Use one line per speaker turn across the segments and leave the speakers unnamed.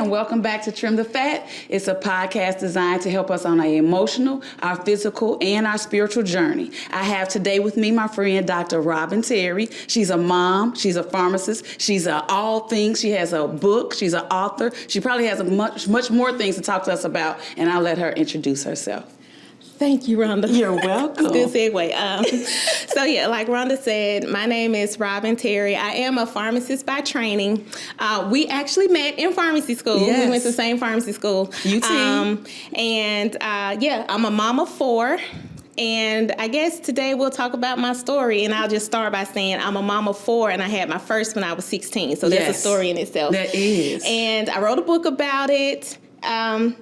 and welcome back to Trim the Fat. It's a podcast designed to help us on our emotional, our physical, and our spiritual journey. I have today with me my friend, Dr. Robin Terry. She's a mom. She's a pharmacist. She's all things. She has a book. She's an author. She probably has much more things to talk to us about, and I'll let her introduce herself.
Thank you, Rhonda.
You're welcome.
Good segue. So yeah, like Rhonda said, my name is Robin Terry. I am a pharmacist by training. We actually met in pharmacy school.
Yes.
We went to the same pharmacy school.
UT.
I'm a mom of 4. And I guess today we'll talk about my story, and I'll just start by saying I'm a mom of 4, and I had my first when I was 16. So that's a story in itself.
That is.
And I wrote a book about it. That's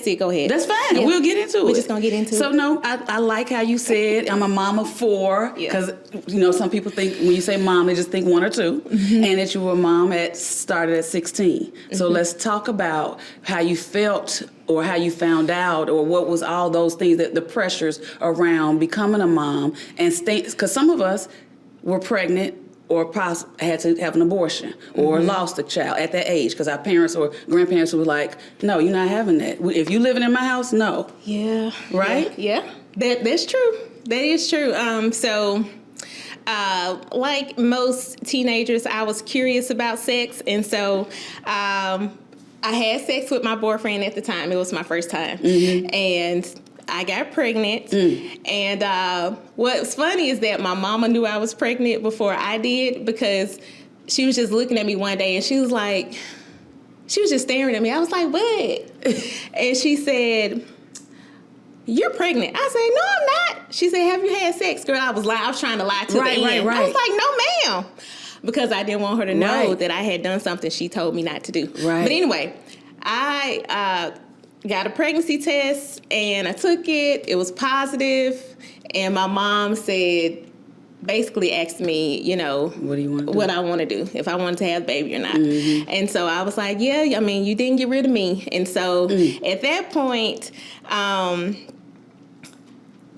it. Go ahead.
That's fine.
Yeah.
We'll get into it.
We're just going to get into it.
So, no, I like how you said I'm a mom of 4. Because, some people think when you say mom, they just think 1 or 2. Mm-hmm. And that you were a mom started at 16. So mm-hmm. Let's talk about how you felt or how you found out or what was all those things, that the pressures around becoming a mom. And because some of us were pregnant or had to have an abortion or mm-hmm. lost a child at that age because our parents or grandparents were like, no, you're not having that. If you're living in my house, no.
Yeah.
Right?
Yeah. That's true. That is true. Like most teenagers, I was curious about sex. And so I had sex with my boyfriend at the time. It was my first time. Mm-hmm. And I got pregnant, and what's funny is that my mama knew I was pregnant before I did because she was just looking at me one day, and she was just staring at me. I was like, what? And she said, you're pregnant. I said, no, I'm not. She said, have you had sex? Girl, I was trying to lie to the end. Right. I was like, no, ma'am. Because I didn't want her to know that I had done something she told me not to do. Right. But anyway, I got a pregnancy test, and I took it. It was positive, and my mom basically asked me, what do you want to do? What I want to do, if I wanted to have a baby or not. Mm-hmm. And so I was like, yeah, you didn't get rid of me. And so at that point,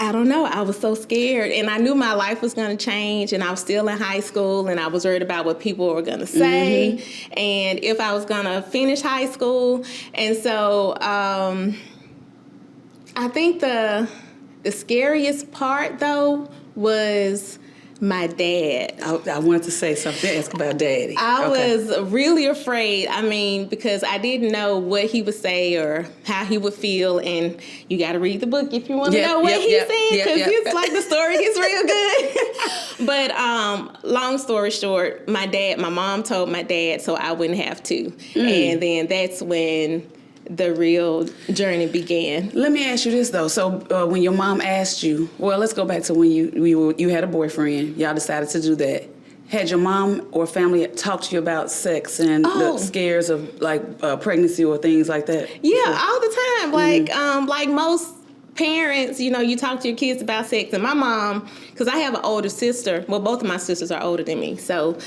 I don't know. I was so scared, and I knew my life was going to change, and I was still in high school, and I was worried about what people were going to say, mm-hmm. and if I was going to finish high school. And so I think the scariest part, though, was my dad.
I wanted to say something, ask about Daddy.
I was really afraid, because I didn't know what he would say or how he would feel, and you got to read the book if you want to know what he said, because it's like the story gets real good. But long story short, my mom told my dad so I wouldn't have to, and then that's when the real journey began. Let
me ask you this, though. So when your mom asked you, let's go back to when you had a boyfriend, y'all decided to do that. Had your mom or family talk to you about sex and the scares of pregnancy or things like that?
Yeah, all the time. Like most parents, you talk to your kids about sex. And my mom, because I have an older sister, both of my sisters are older than me. So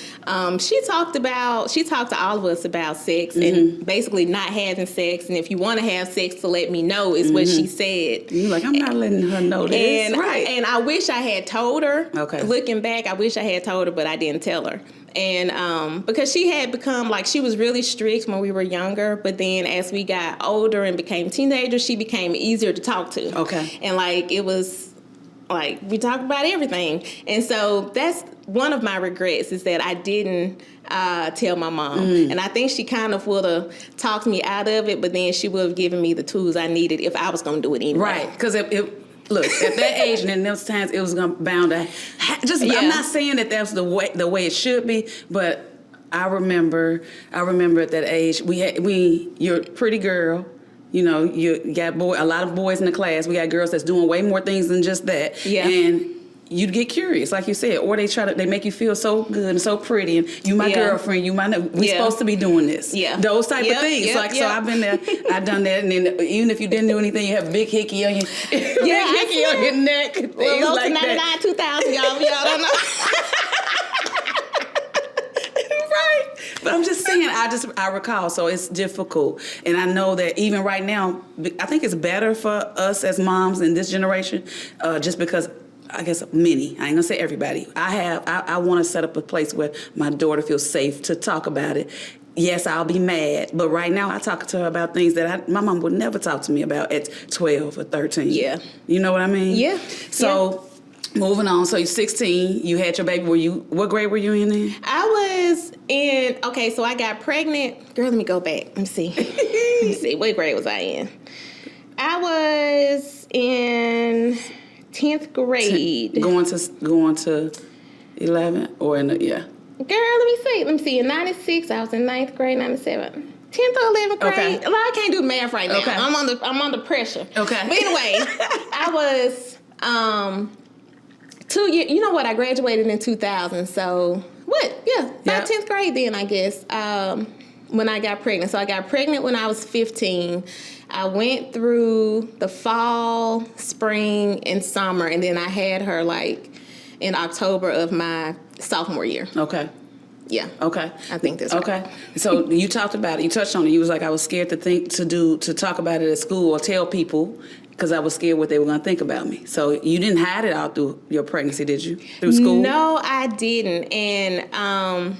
she talked to all of us about sex mm-hmm. and basically not having sex. And if you want to have sex, to let me know is mm-hmm. what she said.
You're like, I'm not letting her know this.
And I wish I had told her. Okay. Looking back, I wish I had told her, but I didn't tell her. And because she had become, she was really strict when we were younger, but then as we got older and became teenagers, she became easier to talk to. Okay. And, it was, we talked about everything. And so that's one of my regrets is that I didn't tell my mom. And I think she kind of would have talked me out of it, but then she would have given me the tools I needed if I was going to do it anyway.
Right, because look, at that age and in those times, it was bound to I'm not saying that that's the way it should be, but I remember at that age, you're a pretty girl, you got a lot of boys in the class. We got girls that's doing way more things than just that. Yeah. And you'd get curious, like you said, or they make you feel so good and so pretty, and you my girlfriend, you my we supposed to be doing this. Yeah. Those type of things. So I've been there, I've done that, and then even if you didn't do anything, you have a big hickey on your on your neck.
Well, those 99, 2000, y'all don't know.
Right. But I'm just saying, I recall, so it's difficult. And I know that even right now, I think it's better for us as moms in this generation, just because I guess many, I ain't gonna say everybody. I want to set up a place where my daughter feels safe to talk about it. yes, I'll be mad. But right now, I talk to her about things that my mom would never talk to me about at 12 or 13.
Yeah.
You know what I mean?
Yeah.
So, moving on. So, you're 16. You had your baby. What grade were you in then?
I was in, so I got pregnant. Girl, let me go back. Let me see. What grade was I in? I was in 10th grade.
Going to 11 or in the, yeah.
Girl, let me see. In 96, I was in 9th grade, 97. 10th or 11th grade.
Okay.
Well, I can't do math right now.
Okay.
I'm under pressure.
Okay.
But anyway, I was 2 years. You know what? I graduated in 2000. So what? Yeah, about 10th grade then, I guess. When I got pregnant. So I got pregnant when I was 15. I went through the fall, spring, and summer, and then I had her like in October of my sophomore year.
Okay.
Yeah.
Okay.
I think that's right.
Okay. So you talked about it. You touched on it. You was like, I was scared to talk about it at school or tell people because I was scared what they were going to think about me. So you didn't hide it out through your pregnancy, did you? Through school?
No, I didn't. And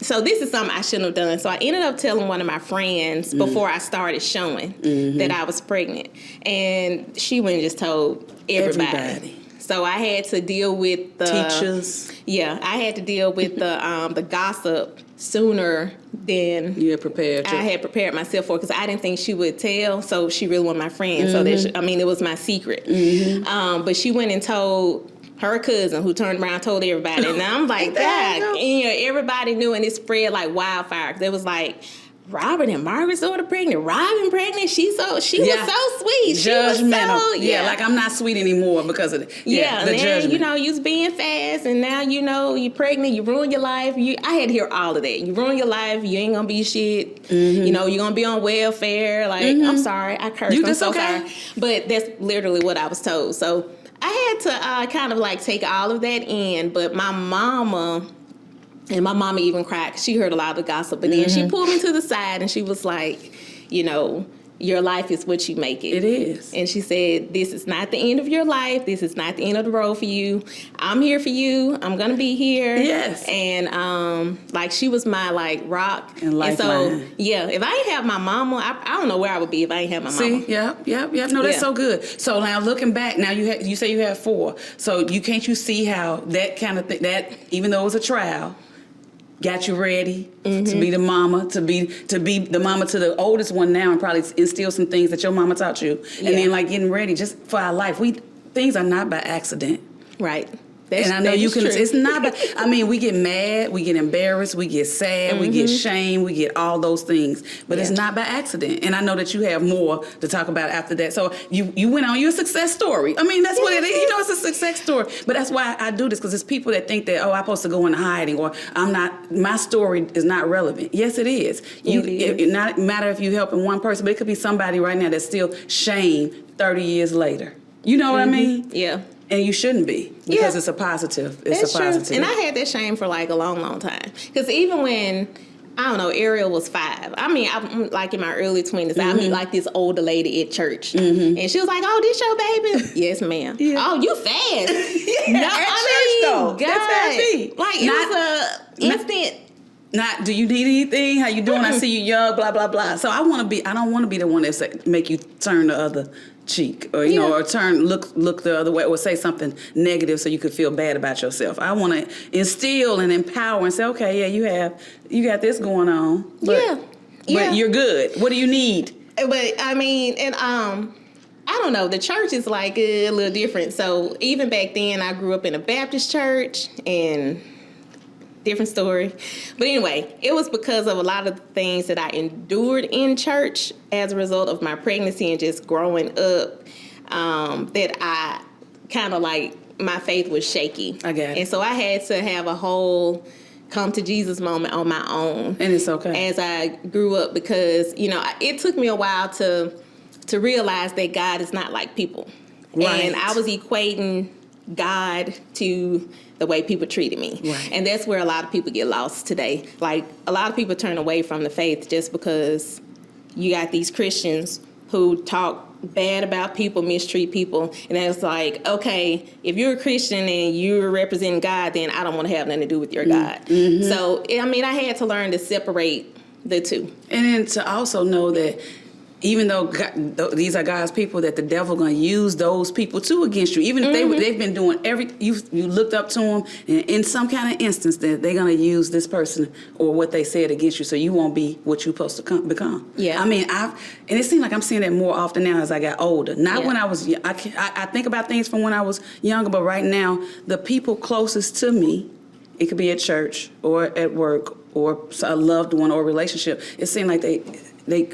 so this is something I shouldn't have done. So I ended up telling one of my friends before I started showing that I was pregnant. And she went and just told everybody. So I had to deal with the
teachers.
Yeah, I had to deal with the gossip sooner than
you had prepared.
I had prepared myself for, because I didn't think she would tell. So she really wasn't my friend. So it was my secret. But she went and told her cousin, who turned around and told everybody. And I'm like, God, and everybody knew, and it spread like wildfire. It was like, Robert and Margaret's daughter pregnant. Robin pregnant. She was so sweet.
Judgmental.
She was
like I'm not sweet anymore because of the the judgment.
You was being fast, and now you're pregnant. You ruined your life. I had to hear all of that. You ruined your life. You ain't gonna be shit. You're gonna be on welfare. Like I'm sorry, I cursed. I'm so sorry, but that's literally what I was told. So I had to kind of like take all of that in. But my mama. And my mama even cried. She heard a lot of the gossip. But then she pulled me to the side and she was like, your life is what you make it.
It is.
And she said, this is not the end of your life. This is not the end of the road for you. I'm here for you. I'm going to be here.
Yes.
And she was my rock.
And lifeline.
And so, if I didn't have my mama, I don't know where I would be if I didn't have my mama.
See, No, that's so good. So now looking back, now you say you have 4. So can't you see how that kind of thing, that even though it was a trial, got you ready to be the mama, to be the mama to the oldest one now, and probably instill some things that your mama taught you, and then getting ready just for our life. Things are not by accident,
right?
And I know you can. It's not. But we get mad, we get embarrassed, we get sad, we get shame, we get all those things. But it's not by accident. And I know that you have more to talk about after that. So you went on. You're a success story. That's what it is. It's a success story. But that's why I do this, because it's people that think that I'm supposed to go into hiding, or I'm not. My story is not relevant. Yes, it is. It not matter if you helping one person, but it could be somebody right now that's still shamed 30 years later. You know what I mean?
Yeah.
And you shouldn't be, because it's a positive. It's a positive.
True. And I had that shame for a long, long time. Because even when, Ariel was 5. I'm in my early 20s. I meet this older lady at church. And she was like, oh, this your baby? Yes, ma'am. Yeah. Oh, you fast.
No, at church, though.
God.
That's how it be.
It was instant.
Not, do you need anything? How you doing? I see you young, blah, blah, blah. So I don't want to be the one that make you turn the other cheek, or or turn look the other way, or say something negative so you could feel bad about yourself. I want to instill and empower and say, okay, you got this going on, but you're good. What do you need?
But I don't know. The church is a little different. So even back then, I grew up in a Baptist church, and different story. But anyway, it was because of a lot of the things that I endured in church as a result of my pregnancy and just growing up, that I kind of my faith was shaky.
I get it.
And so I had to have a whole come to Jesus moment on my own.
And it's okay.
As I grew up, because, it took me a while to realize that God is not like people. Right. And I was equating God to the way people treated me.
Right.
And that's where a lot of people get lost today. A lot of people turn away from the faith just because you got these Christians who talk bad about people, mistreat people. And it's okay, if you're a Christian and you're representing God, then I don't want to have nothing to do with your God. So, I had to learn to separate the two.
And then to also know that even though these are God's people, that the devil going to use those people too against you. Even if they've been doing you looked up to them, and in some kind of instance, that they're going to use this person or what they said against you, so you won't be what you're supposed to become.
Yeah.
I mean, and it seems like I'm seeing that more often now as I got older. Not when I was, I think about things from when I was younger, but right now, the people closest to me, it could be at church or at work or a loved one or a relationship. It seemed like they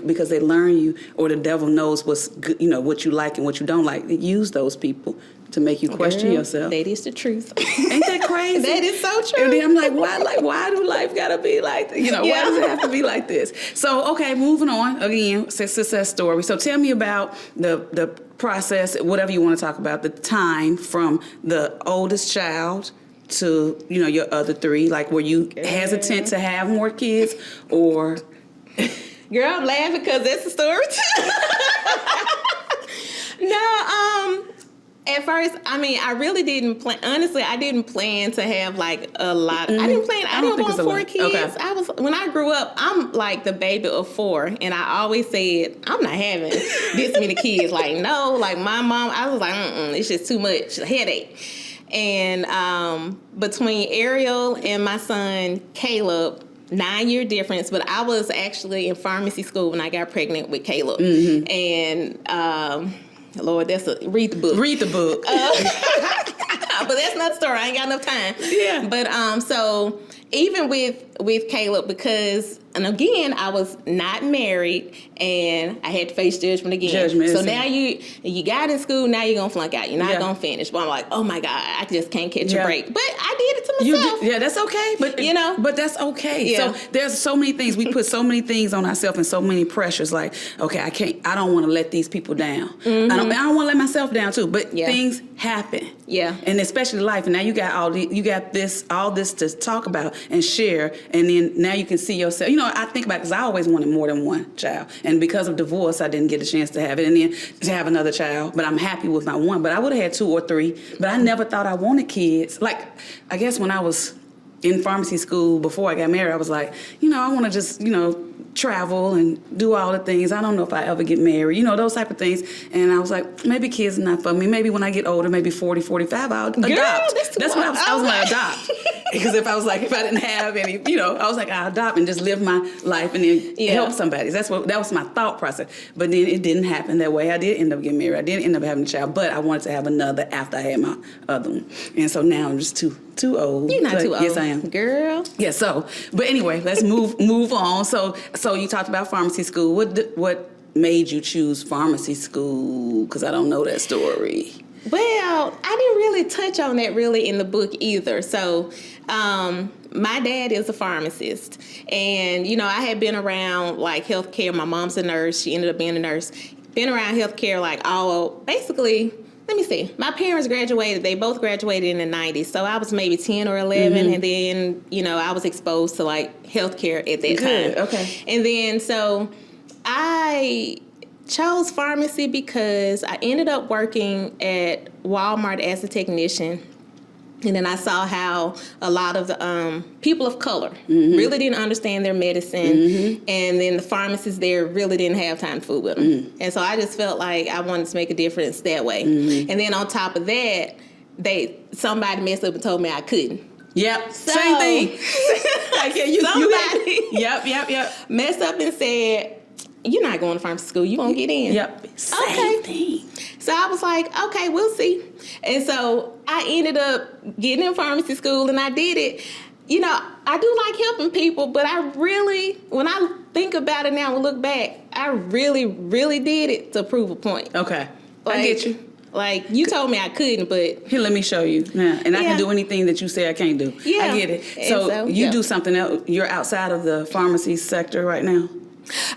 because they learn you, or the devil knows what's good, what you like and what you don't like. They use those people to make you question yourself.
That is the truth.
Ain't that crazy?
That is so true.
And then I'm like, why do life gotta be like this? Why does it have to be like this? So, okay, moving on. Again, success story. So tell me about the process, whatever you want to talk about, the time from the oldest child to, your other three. Like, were you hesitant to have more kids, or...
Girl, I'm laughing because that's the story too. No, at first, I really didn't plan. Honestly, I didn't plan to have like a lot. I didn't want 4 kids. Okay. When I grew up, I'm like the baby of 4, and I always said I'm not having this many kids. Like, no, like my mom, I was like, it's just too much headache. And between Ariel and my son Caleb, 9-year difference, but I was actually in pharmacy school when I got pregnant with Caleb. Mm-hmm. And Lord, read the book.
Read the book.
But that's another story. I ain't got enough time.
Yeah.
But so even with Caleb, because, and again, I was not married, and I had to face judgment again. So now you got in school, now you're going to flunk out. You're not going to finish. But I'm like, oh my God, I just can't catch a break. But I did it to myself.
That's okay. But but that's okay. Yeah. So there's so many things. We put so many things on ourselves and so many pressures. Like, okay, I don't want to let these people down. Mm-hmm. I don't want to let myself down too. But things happen.
Yeah.
And especially life. And now you got all this to talk about and share. And then now you can see yourself. I think about it because I always wanted more than one child. And because of divorce, I didn't get a chance to have it. And then to have another child. But I'm happy with my one. But I would have had 2 or 3. But I never thought I wanted kids. Like, I guess when I was in pharmacy school before I got married, I was like, I want to just, travel and do all the things. I don't know if I ever get married, those type of things. And I was like, maybe kids are not for me. Maybe when I get older, maybe 40, 45, I'll adopt. That's what I was going to adopt. Because if I didn't have any, I was like, I'll adopt and just live my life and then help somebody. That was my thought process. But then it didn't happen that way. I did end up getting married. I did end up having a child, but I wanted to have another after I had my other one. And so now I'm just too old.
You're not too old.
Yes, I am.
Girl.
Yeah, but anyway, let's move on. So you talked about pharmacy school. What made you choose pharmacy school? Because I don't know that story.
Well, I didn't really touch on that really in the book either. So my dad is a pharmacist. And, I had been around like healthcare. My mom's a nurse. She ended up being a nurse. Been around healthcare basically... Let me see. My parents graduated. They both graduated in the 90s. So I was maybe 10 or 11. And then, I was exposed to like healthcare at that time. Okay. And then so I chose pharmacy because I ended up working at Walmart as a technician. And then I saw how a lot of the people of color really didn't understand their medicine. And then the pharmacists there really didn't have time to fool with them. And so I just felt like I wanted to make a difference that way. And then on top of that, somebody messed up and told me I couldn't.
Yep, so, same thing.
Somebody
Yep.
messed up and said, you're not going to pharmacy school. You won't get in.
Yep. Same thing.
So I was like, okay, we'll see. And so I ended up getting in pharmacy school, and I did it. I do like helping people, but I really, when I think about it now and look back, I really, really did it to prove a point.
Okay. I get you.
Like, you told me I couldn't, but...
Here, let me show you. Yeah. And I can do anything that you say I can't do.
Yeah.
I get it. So you do something else. You're outside of the pharmacy sector right now?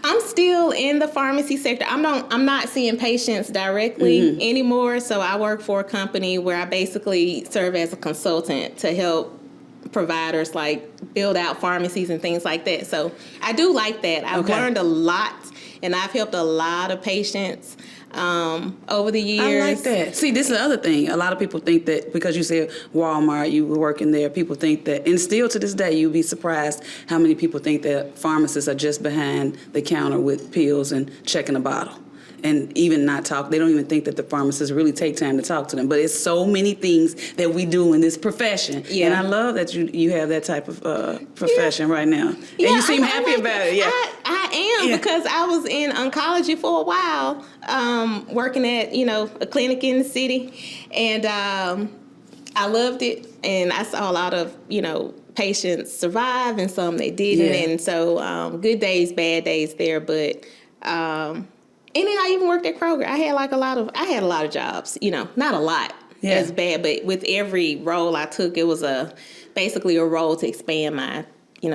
I'm still in the pharmacy sector. I'm not seeing patients directly anymore. So I work for a company where I basically serve as a consultant to help providers like build out pharmacies and things like that. So I do like that. I've learned a lot, and I've helped a lot of patients. over the years.
I like that. See, this is the other thing. A lot of people think that because you said Walmart, you were working there, people think that, and still to this day, you'll be surprised how many people think that pharmacists are just behind the counter with pills and checking a bottle. And even not talk, they don't even think that the pharmacists really take time to talk to them. But it's so many things that we do in this profession. Yeah. And I love that you have that type of profession right now. Yeah, and you seem happy about it. Yeah,
I am because I was in oncology for a while, working at, a clinic in the city. And I loved it. And I saw a lot of, patients survive and some they didn't. Yeah. And so good days, bad days there. But... and then I even worked at Kroger. I had a lot of jobs, not a lot as bad, but with every role I took, it was basically a role to expand my,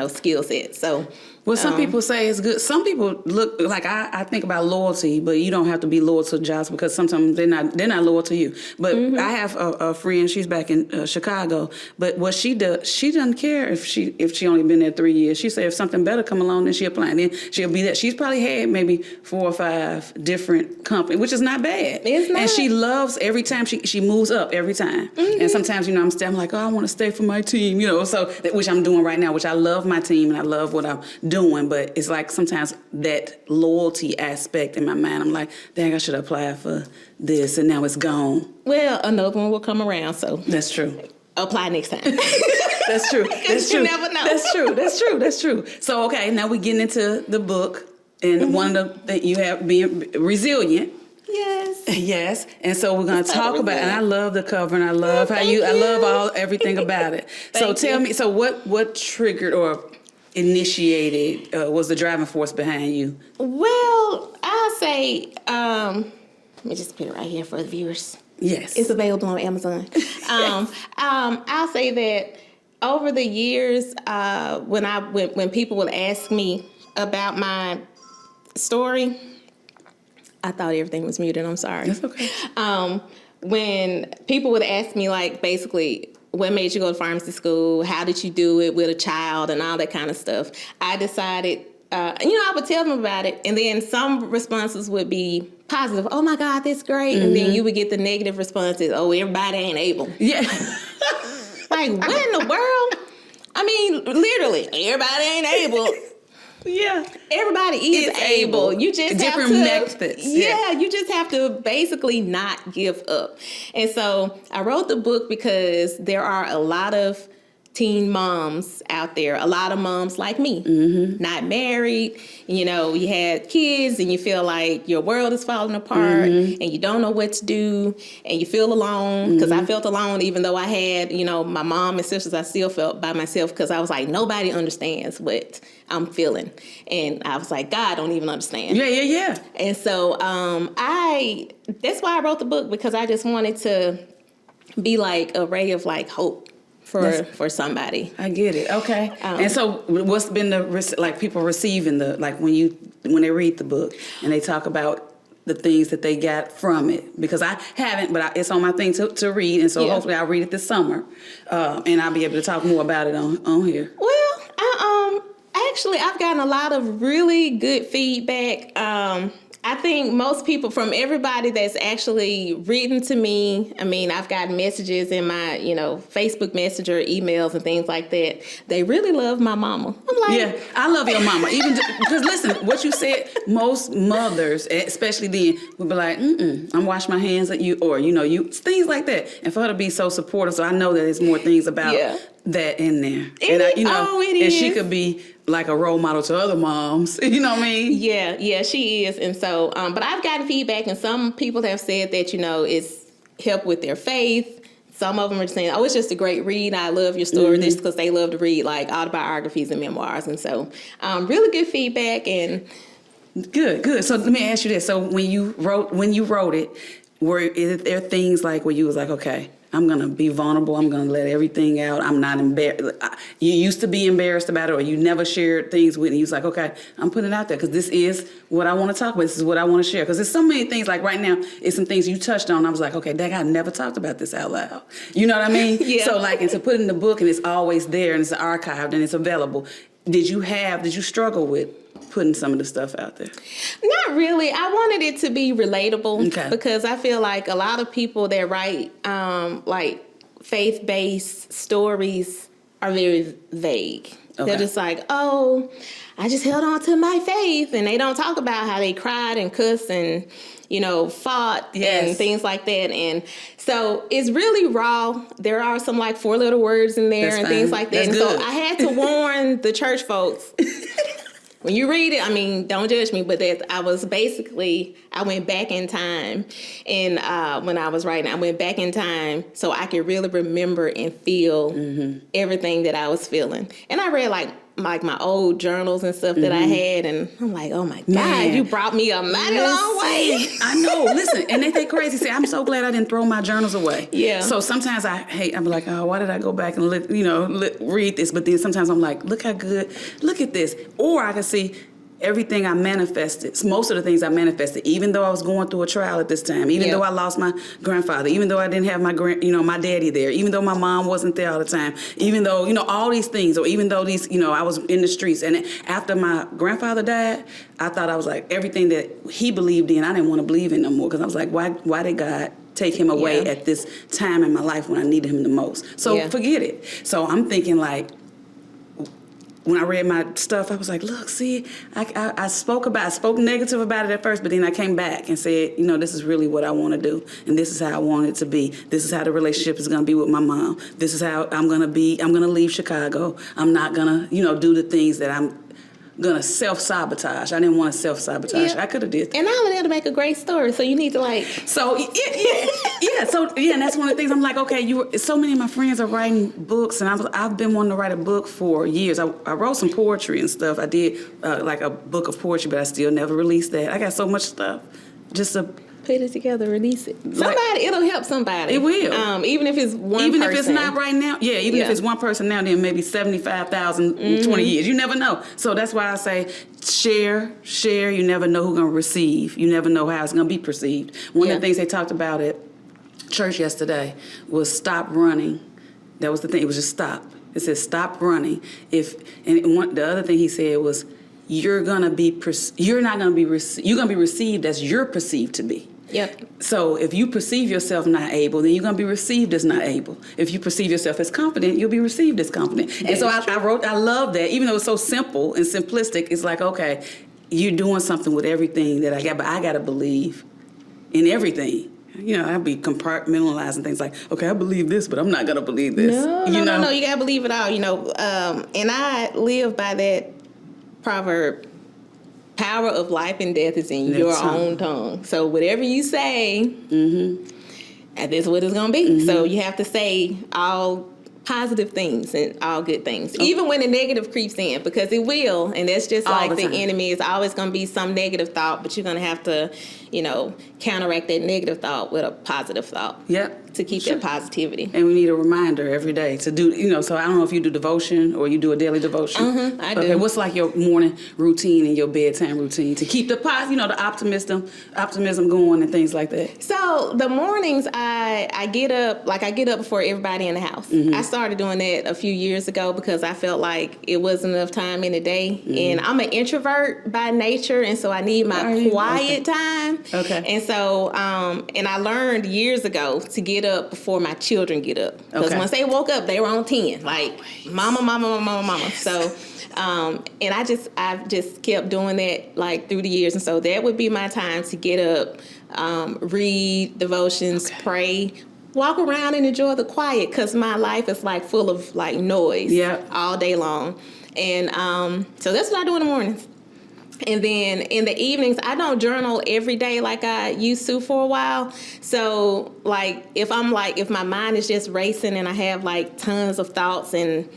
skill set. So,
well, some people say it's good. Some people look like I think about loyalty, but you don't have to be loyal to jobs because sometimes they're not loyal to you. But I have a friend. She's back in Chicago. But what she does, she doesn't care if she only been there 3 years. She said if something better come along, then she'll apply. And then she'll be there. She's probably had maybe 4 or 5 different companies, which is not bad.
It's not.
And she loves every time she moves up every time. And sometimes I'm like, I want to stay for my team, So which I'm doing right now, which I love my team and I love what I'm doing, but it's like sometimes that loyalty aspect in my mind, I'm like, dang, I should apply for this, and now it's gone.
Well, another one will come around, so
that's true.
Apply next time.
That's true. That's true.
You never know.
That's true. So okay, now we're getting into the book, and one of the things you have being resilient. Yes. And so we're going to talk about, and I love the cover, and I love I love everything about it. So tell me, so what triggered or initiated was the driving force behind you?
Well, I'll say, let me just put it right here for the viewers.
Yes.
It's available on Amazon. I'll say that over the years, when people would ask me about my story, I thought everything was muted. I'm sorry.
That's okay.
When people would ask me, like, basically, what made you go to pharmacy school? How did you do it with a child and all that kind of stuff? I decided, I would tell them about it. And then some responses would be positive. Oh, my God, that's great. And then you would get the negative responses. Oh, everybody ain't able.
Yeah.
Like, what in the world? I mean, literally, everybody ain't able.
Yeah.
Everybody is able. You just
different
have to,
methods.
Yeah, you just have to basically not give up. And so I wrote the book because there are a lot of teen moms out there, a lot of moms like me, not married, you had kids and you feel like your world is falling apart and you don't know what to do and you feel alone, because I felt alone even though I had, my mom and sisters. I still felt by myself because I was like, nobody understands what I'm feeling. And I was like, God don't even understand.
Yeah. And
so that's why I wrote the book, because I just wanted to be like a ray of like hope for somebody.
I get it. Okay. And so what's been people receiving when they read the book and they talk about the things that they got from it? Because I haven't, but it's on my thing to read, and so hopefully I'll read it this summer, and I'll be able to talk more about it on here.
Well, actually, I've gotten a lot of really good feedback. I think most people, from everybody that's actually written to me, I mean, I've gotten messages in my, Facebook Messenger, emails and things like that. They really love my mama. I'm like,
yeah, I love your mama. Even because listen, what you said, most mothers, especially then, would be like, I'm washing my hands at you, or things like that. And for her to be so supportive, so I know that there's more things about that in there.
It
and
is.
She could be like a role model to other moms. You know what I mean?
Yeah, she is. And so, but I've gotten feedback, and some people have said that, it's helped with their faith. Some of them are saying, it's just a great read. I love your story. This because they love to read like autobiographies and memoirs. And so, really good feedback. And
good. So let me ask you this. So when you wrote it, were there things like where you was like, okay, I'm going to be vulnerable. I'm going to let everything out. I'm not embarrassed. You used to be embarrassed about it, or you never shared things with me. You was like, okay, I'm putting it out there because this is what I want to talk about. This is what I want to share. Because there's so many things, like right now, it's some things you touched on. I was like, okay, dang, I never talked about this out loud. You know what I mean?
Yeah.
So and to put it in the book, and it's always there, and it's archived, and it's available. Did you struggle with putting some of the stuff out there?
Not really. I wanted it to be relatable because I feel like a lot of people that write like faith-based stories are very vague. They're just like, oh, I just held on to my faith, and they don't talk about how they cried and cussed and, fought and things like that. And so it's really raw. There are some like 4-letter words in there and things like that. So I had to warn the church folks. When you read it, I mean, don't judge me, but I went back in time. And when I was writing, I went back in time so I could really remember and feel everything that I was feeling. And I read like my old journals and stuff that I had, and I'm like, oh my God, you brought me a mighty long way.
I know. Listen, and they crazy. Say, I'm so glad I didn't throw my journals away.
Yeah.
So sometimes I'm like, oh, why did I go back and read this? But then sometimes I'm like, look how good, look at this. Or I can see everything I manifested, most of the things I manifested, even though I was going through a trial at this time, even though I lost my grandfather, even though I didn't have my daddy there, even though my mom wasn't there all the time, even though, all these things, or even though I was in the streets. And after my grandfather died, I thought I was like, everything that he believed in, I didn't want to believe in no more, because I was like, why did God take him away at this time in my life when I needed him the most? So forget it. So I'm thinking like, when I read my stuff, I was like, look, see, I spoke negative about it at first, but then I came back and said, this is really what I want to do, and this is how I want it to be. This is how the relationship is going to be with my mom. This is how I'm going to be. I'm going to leave Chicago. I'm not going to, do the things that I'm going to self-sabotage. I didn't want to self-sabotage. I could have did that.
And all of that to make a great story, so you need to like...
So, and that's one of the things I'm like, okay, so many of my friends are writing books, and I've been wanting to write a book for years. I wrote some poetry and stuff. I did like a book of poetry, but I still never released that. I got so much stuff. Just to...
Put it together, release it. It'll help somebody.
It will.
Even if it's one person.
Even if it's not right now. Yeah, even if it's one person now, then maybe 75,000 in 20 years. You never know. So that's why I say share. You never know who's going to receive. You never know how it's going to be perceived. One of the things they talked about at church yesterday was stop running. That was the thing. It was just stop. It said stop running. The other thing he said was you're not going to be received as you're perceived to be.
Yep.
So if you perceive yourself not able, then you're going to be received as not able. If you perceive yourself as confident, you'll be received as confident. And so I love that. Even though it's so simple and simplistic, it's like, okay, you're doing something with everything that I got, but I got to believe in everything. I'll be compartmentalizing things like, okay, I believe this, but I'm not going to believe this.
No, you got to believe it all, and I live by that proverb. Power of life and death is in your own tongue. So whatever you say, and that's what it's going to be. So you have to say all positive things and all good things, even when the negative creeps in, because it will. And that's just all like the enemy. Is always going to be some negative thought, but you're going to have to, counteract that negative thought with a positive thought. Yep. To keep that positivity.
And we need a reminder every day to do, so I don't know if you do devotion or you do a daily devotion.
I do.
Okay, what's like your morning routine and your bedtime routine to keep the the optimism going and things like that?
So the mornings I get up before everybody in the house. I started doing that a few years ago because I felt like it wasn't enough time in the day. And I'm an introvert by nature, and so I need my quiet time. Okay. And so, and I learned years ago to get up before my children get up. Because once they woke up, they were on 10. Like, mama. So, and I've just kept doing that, like, through the years. And so that would be my time to get up, read devotions, pray, walk around and enjoy the quiet, because my life is, like, full of, like, noise all day long. And so that's what I do in the mornings. And then in the evenings, I don't journal every day like I used to for a while. So, like, if my mind is just racing and I have, like, tons of thoughts and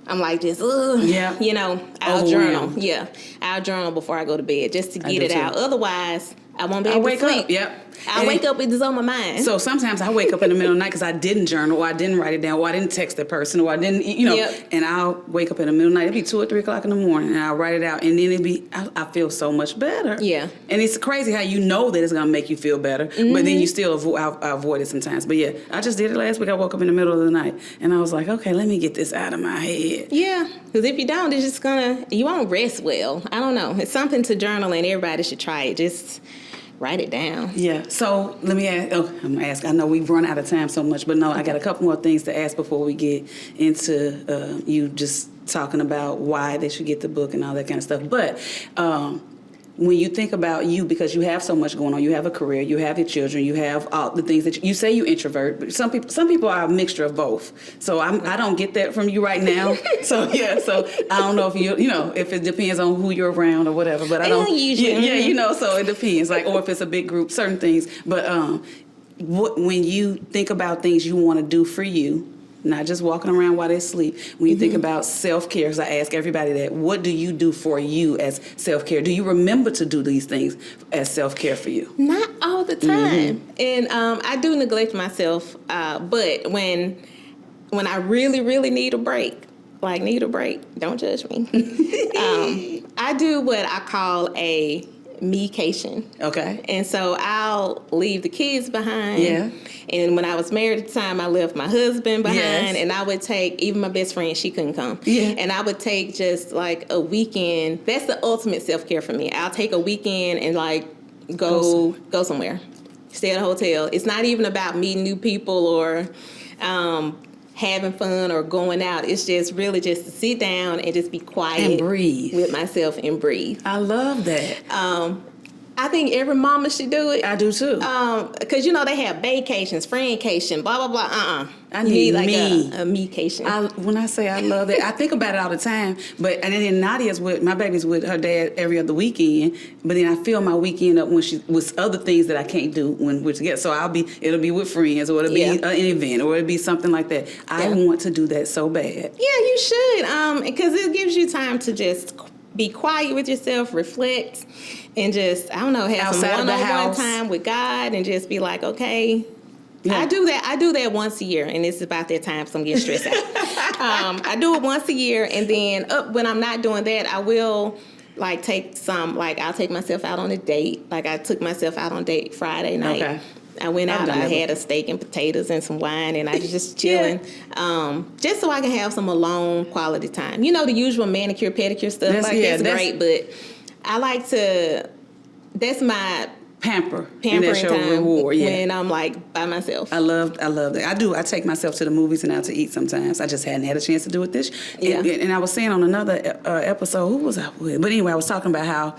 I'm like, just, I'll journal. Yeah, I'll journal before I go to bed just to get it out. Otherwise, I won't be able to sleep.
Up. Yep.
I wake up with this on my mind.
So sometimes I wake up in the middle of the night because I didn't journal, or I didn't write it down, or I didn't text that person, or I didn't, and I'll wake up in the middle of the night. It'll be 2 or 3 o'clock in the morning, and I'll write it out, and then I feel so much better.
Yeah.
And it's crazy how you know that it's going to make you feel better, but then you still avoid it sometimes. But yeah, I just did it last week. I woke up in the middle of the night, and I was like, okay, let me get this out of my head.
Yeah, because if you don't, it's just you won't rest well. I don't know. It's something to journal, and everybody should try it. Just write it down.
Yeah. So let me ask. Oh, I'm gonna ask. I know we've run out of time so much, but no, I got a couple more things to ask before we get into you just talking about why they should get the book and all that kind of stuff. But when you think about you, because you have so much going on, you have a career, you have your children, you have all the things that you say you introvert, but some people are a mixture of both. So I don't get that from you right now. So yeah, so I don't know if if it depends on who you're around or whatever. But I don't usually. Yeah, so it depends. Like, or if it's a big group, certain things. But when you think about things you want to do for you, not just walking around while they sleep. When you think about self-care, as I ask everybody that, what do you do for you as self-care? Do you remember to do these things as self-care for you?
Not all the time. And I do neglect myself. But when I really, really need a break, don't judge me. I do what I call a me-cation.
Okay.
And so I'll leave the kids behind.
Yeah.
And when I was married at the time, I left my husband behind.
Yes.
And I would take, even my best friend, she couldn't come.
Yeah.
And I would take just like a weekend. That's the ultimate self-care for me. I'll take a weekend and go somewhere. Stay at a hotel. It's not even about meeting new people or having fun or going out. It's just really just to sit down and just be quiet
and breathe
with myself and breathe.
I love that.
I think every mama should do it.
I do too.
Because they have vacations, friendcation, blah blah blah.
I need
a me-cation.
When I say I love that, I think about it all the time. And then Nadia's my baby's with her dad every other weekend. But then I fill my weekend up with other things that I can't do when we're together. So it'll be with friends, or it'll be an event, or it'll be something like that. I want to do that so bad.
Yeah, you should. Because it gives you time to just be quiet with yourself, reflect, and just, have
outside
some one-on-one time with God, and just be like, okay. Yeah. I do that once a year, and it's about that time, so I'm getting stressed out. I do it once a year, and then when I'm not doing that, I will I'll take myself out on a date. Like, I took myself out on a date Friday night. Okay. I went out, I had a steak and potatoes and some wine, and I was just chilling, just so I can have some alone quality time. The usual manicure, pedicure stuff. That's great, but I like to, that's my pampering
that's your
time
reward,
when I'm by myself.
I love that. I take myself to the movies and out to eat sometimes. I just hadn't had a chance to do it this. And I was saying on another episode, who was I with? But anyway, I was talking about how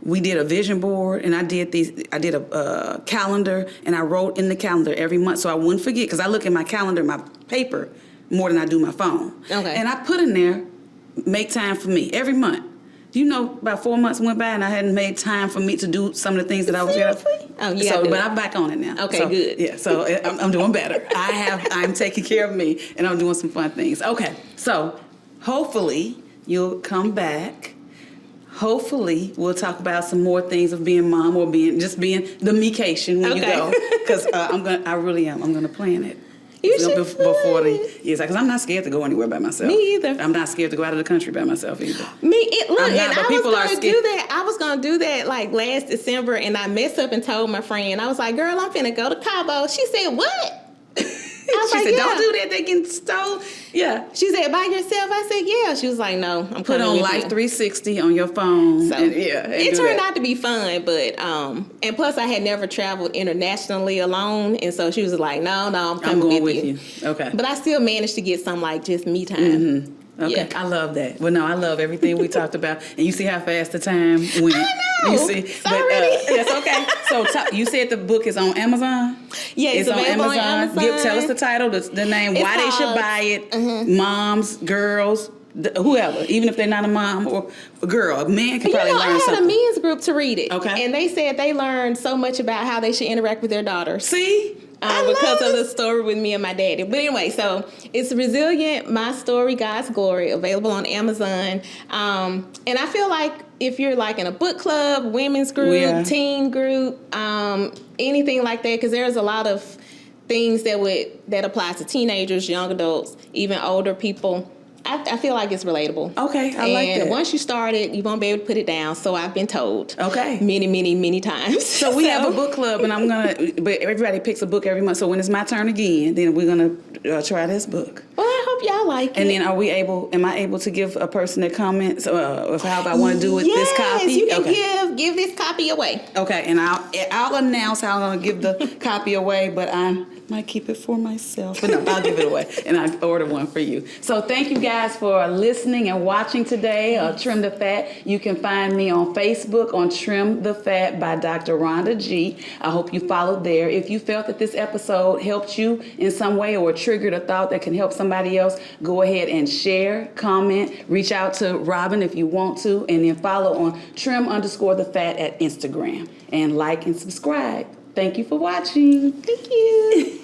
we did a vision board, and I did a calendar, and I wrote in the calendar every month so I wouldn't forget, because I look at my calendar, my paper, more than I do my phone. Okay. And I put in there, make time for me every month. About 4 months went by and I hadn't made time for me to do some of the things that I was doing.
Oh, yeah.
But I'm back on it now.
Okay, good.
Yeah, so I'm doing better. I'm taking care of me, and I'm doing some fun things. Okay, so hopefully you'll come back. Hopefully we'll talk about some more things of being mom, or being the me-cation when you go. Because I really am. I'm going to plan it.
You should
before the years, because I'm not scared to go anywhere by myself.
Me either.
I'm not scared to go out of the country by myself either.
I was gonna do that last December, and I messed up and told my friend. I was like, "Girl, I'm finna go to Cabo." She said, "What?"
She said, "Don't do that. They get stole." Yeah.
She said, "By yourself?" I said, "Yeah." She was like, "No, I'm
put on Life 360 on your phone." So
it turned out to be fun, but and plus I had never traveled internationally alone, and so she was like, "No, I'm coming with you." Okay. But I still managed to get some just me time. Mm-hmm.
Okay, yeah. I love that. Well, no, I love everything we talked about, and you see how fast the time went.
I know.
You see, that's okay. So you said the book is on Amazon.
Yeah, it's available on Amazon.
Tell us the title, the name, why they should buy it. Mm-hmm. Moms, girls, whoever, even if they're not a mom or a girl, a man can probably learn something.
I had a men's group to read it.
Okay.
And they said they learned so much about how they should interact with their daughters.
See?
because of the story with me and my daddy. But anyway, so it's Resilient, My Story, God's Glory, available on Amazon. And I feel like if you're like in a book club, women's group, teen group, anything like that, because there's a lot of things that apply to teenagers, young adults, even older people. I feel like it's relatable.
Okay, I like that.
And once you start it, you won't be able to put it down. So I've been told.
Okay.
Many, many, many times.
So we have a book club, and but everybody picks a book every month. So when it's my turn again, then we're gonna try this book.
Well, I hope y'all like it.
And then am I able to give a person that comments, of how I want to do it, this copy?
Yes, you can give this copy away.
Okay, and I'll announce how I'm gonna give the copy away, but I might keep it for myself. But no, I'll give it away, and I'll order one for you. So thank you guys for listening and watching today. Trim the Fat. You can find me on Facebook on Trim the Fat by Dr. Rhonda G. I hope you followed there. If you felt that this episode helped you in some way or triggered a thought that can help somebody else, go ahead and share, comment, reach out to Robin if you want to, and then follow on Trim_the Fat at Instagram. And like and subscribe. Thank you for watching.
Thank you.